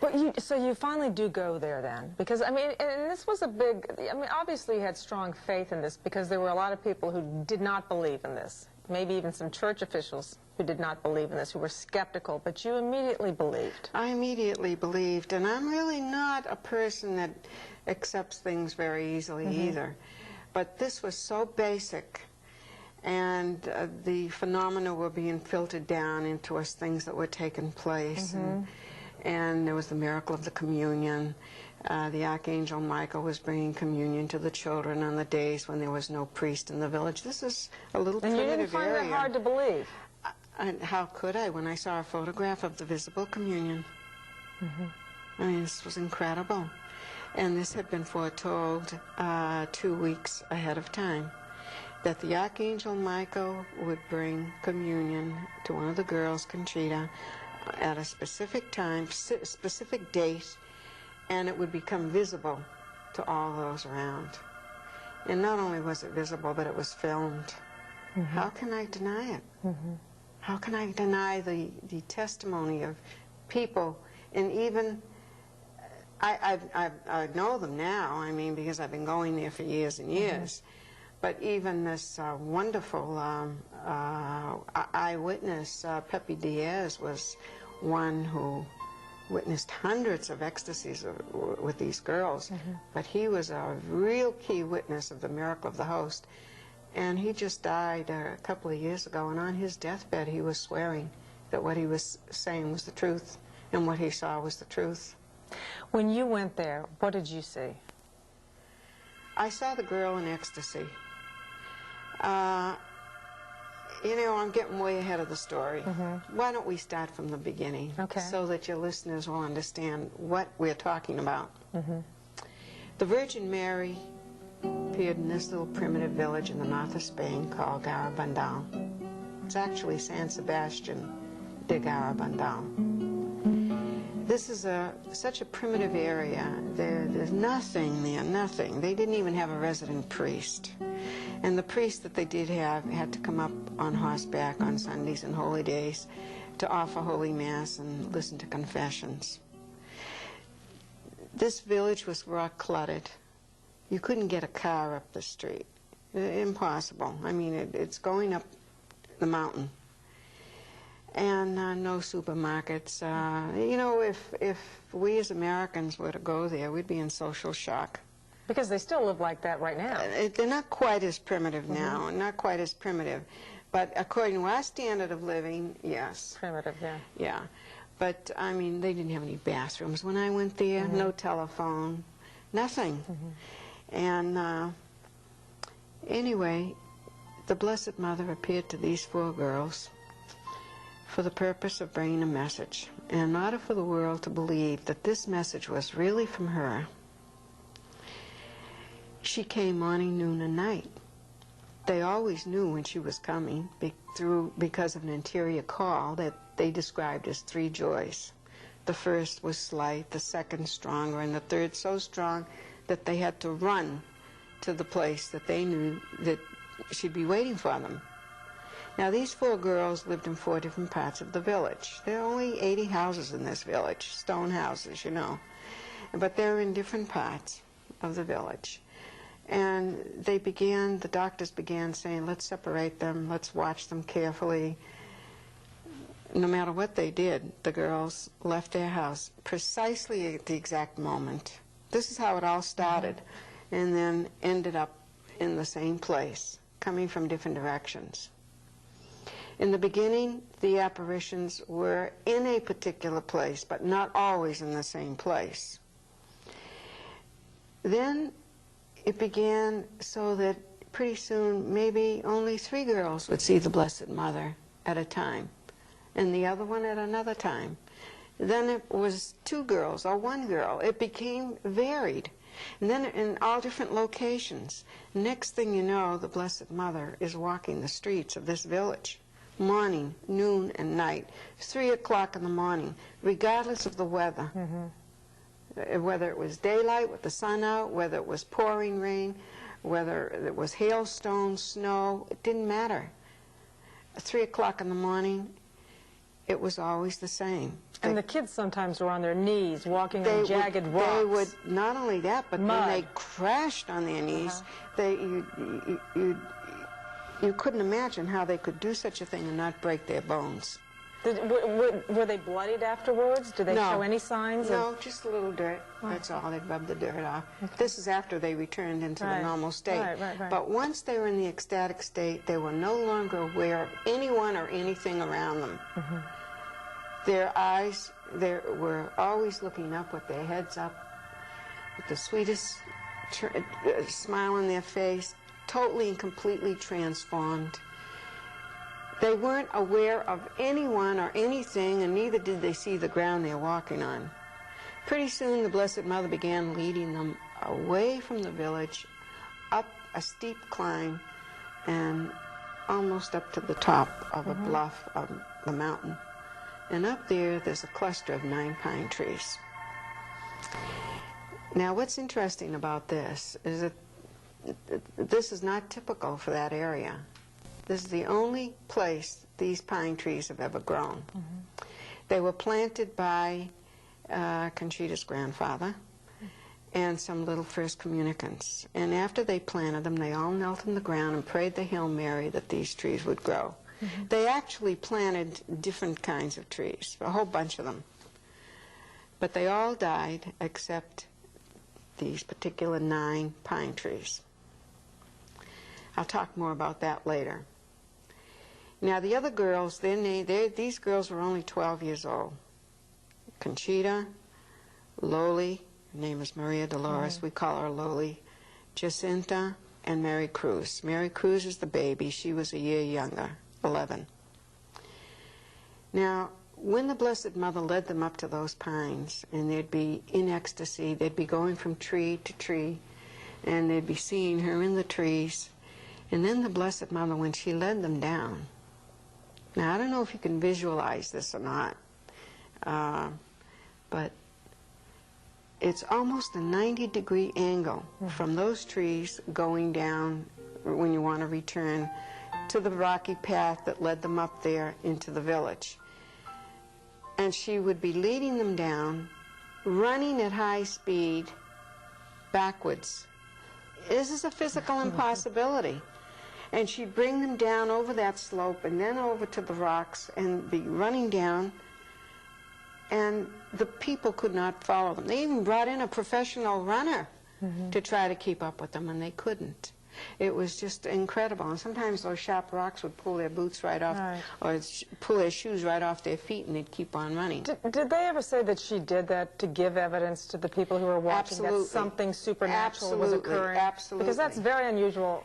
But so you finally do go there then, because I mean, and this was a big. I mean, obviously you had strong faith in this because there were a lot of people who did not believe in this. Maybe even some church officials who did not believe in this, who were skeptical. But you immediately believed. I immediately believed, and I'm really not a person that accepts things very easily either. But this was so basic, and the phenomena were being filtered down into us, things that were taking place. And there was the miracle of the communion. The Archangel Michael was bringing communion to the children on the days when there was no priest in the village. This is a little primitive area. And you didn't find that hard to believe? And how could I when I saw a photograph of the visible communion? I mean, this was incredible. And this had been foretold 2 weeks ahead of time, that the Archangel Michael would bring communion to one of the girls, Conchita, at a specific time, specific date, and it would become visible to all those around. And not only was it visible, but it was filmed. How can I deny it? How can I deny the testimony of people? And even, I know them now, I mean, because I've been going there for years and years. But even this wonderful eyewitness, Pepe Diaz, was one who witnessed hundreds of ecstasies with these girls. But he was a real key witness of the miracle of the host. And he just died a couple of years ago, and on his deathbed he was swearing that what he was saying was the truth, and what he saw was the truth. When you went there, what did you see? I saw the girl in ecstasy. You know, I'm getting way ahead of the story. Why don't we start from the beginning, so that your listeners will understand what we're talking about. The Virgin Mary appeared in this little primitive village in the north of Spain called Garabandal. It's actually San Sebastian de Garabandal. This is such a primitive area. There's nothing there, nothing. They didn't even have a resident priest. And the priest that they did have had to come up on horseback on Sundays and holy days to offer Holy Mass and listen to confessions. This village was rock cluttered. You couldn't get a car up the street. Impossible. I mean, it's going up the mountain. And no supermarkets. You know, if we as Americans were to go there, we'd be in social shock. Because they still live like that right now. They're not quite as primitive now, not quite as primitive. But according to our standard of living, yes. Primitive, yeah. Yeah. But, I mean, they didn't have any bathrooms when I went there, no telephone, nothing. And anyway, the Blessed Mother appeared to these 4 girls for the purpose of bringing a message, and in order for the world to believe that this message was really from her. She came morning, noon, and night. They always knew when she was coming because of an interior call that they described as 3 joys. The first was slight, the second stronger, and the third so strong that they had to run to the place that they knew that she'd be waiting for them. Now, these 4 girls lived in 4 different parts of the village. There are only 80 houses in this village, stone houses, you know. But they're in different parts of the village. And the doctors began saying, let's separate them, let's watch them carefully. No matter what they did, the girls left their house precisely at the exact moment. This is how it all started, and then ended up in the same place, coming from different directions. In the beginning, the apparitions were in a particular place, but not always in the same place. Then it began so that pretty soon maybe only 3 girls would see the Blessed Mother at a time, and the other one at another time. Then it was 2 girls or 1 girl. It became varied, and then in all different locations. Next thing you know, the Blessed Mother is walking the streets of this village, morning, noon, and night, 3 o'clock in the morning, regardless of the weather. Whether it was daylight with the sun out, whether it was pouring rain, whether it was hailstones, snow, it didn't matter. 3 o'clock in the morning, it was always the same. And the kids sometimes were on their knees, walking on jagged rocks. They would, not only that, but Mud. when they crashed on their knees, you couldn't imagine how they could do such a thing and not break their bones. Were they bloodied afterwards? Did they show any signs? No, just a little dirt. That's all. They'd rub the dirt off. Okay. This is after they returned into the normal state. Right. But once they were in the ecstatic state, they were no longer aware of anyone or anything around them. Mm-hmm. Their eyes were always looking up with their heads up, with the sweetest smile on their face, totally and completely transformed. They weren't aware of anyone or anything, and neither did they see the ground they're walking on. Pretty soon, the Blessed Mother began leading them away from the village, up a steep climb, and almost up to the top of a bluff of the mountain. And up there's a cluster of 9 pine trees. Now, what's interesting about this is that this is not typical for that area. This is the only place these pine trees have ever grown. Mm-hmm. They were planted by Conchita's grandfather and some little first communicants. And after they planted them, they all knelt in the ground and prayed the Hail Mary that these trees would grow. Mm-hmm. They actually planted different kinds of trees, a whole bunch of them. But they all died except these particular 9 pine trees. I'll talk more about that later. Now, the other girls, these girls were only 12 years old. Conchita, Loli, her name is Maria Dolores, we call her Loli, Jacinta, and Mary Cruz. Mary Cruz is the baby. She was a year younger, 11. Now, when the Blessed Mother led them up to those pines, and they'd be in ecstasy, they'd be going from tree to tree, and they'd be seeing her in the trees. And then the Blessed Mother, when she led them down, now I don't know if you can visualize this or not, but it's almost a 90-degree angle from those trees going down when you want to return to the rocky path that led them up there into the village. And she would be leading them down, running at high speed, backwards. This is a physical impossibility. And she'd bring them down over that slope and then over to the rocks and be running down, and the people could not follow them. They even brought in a professional runner to try to keep up with them, and they couldn't. It was just incredible. And sometimes those sharp rocks would pull their boots right off, or pull their shoes right off their feet, and they'd keep on running. Did they ever say that she did that to give evidence to the people who were watching that something supernatural was occurring? Absolutely. Because that's very unusual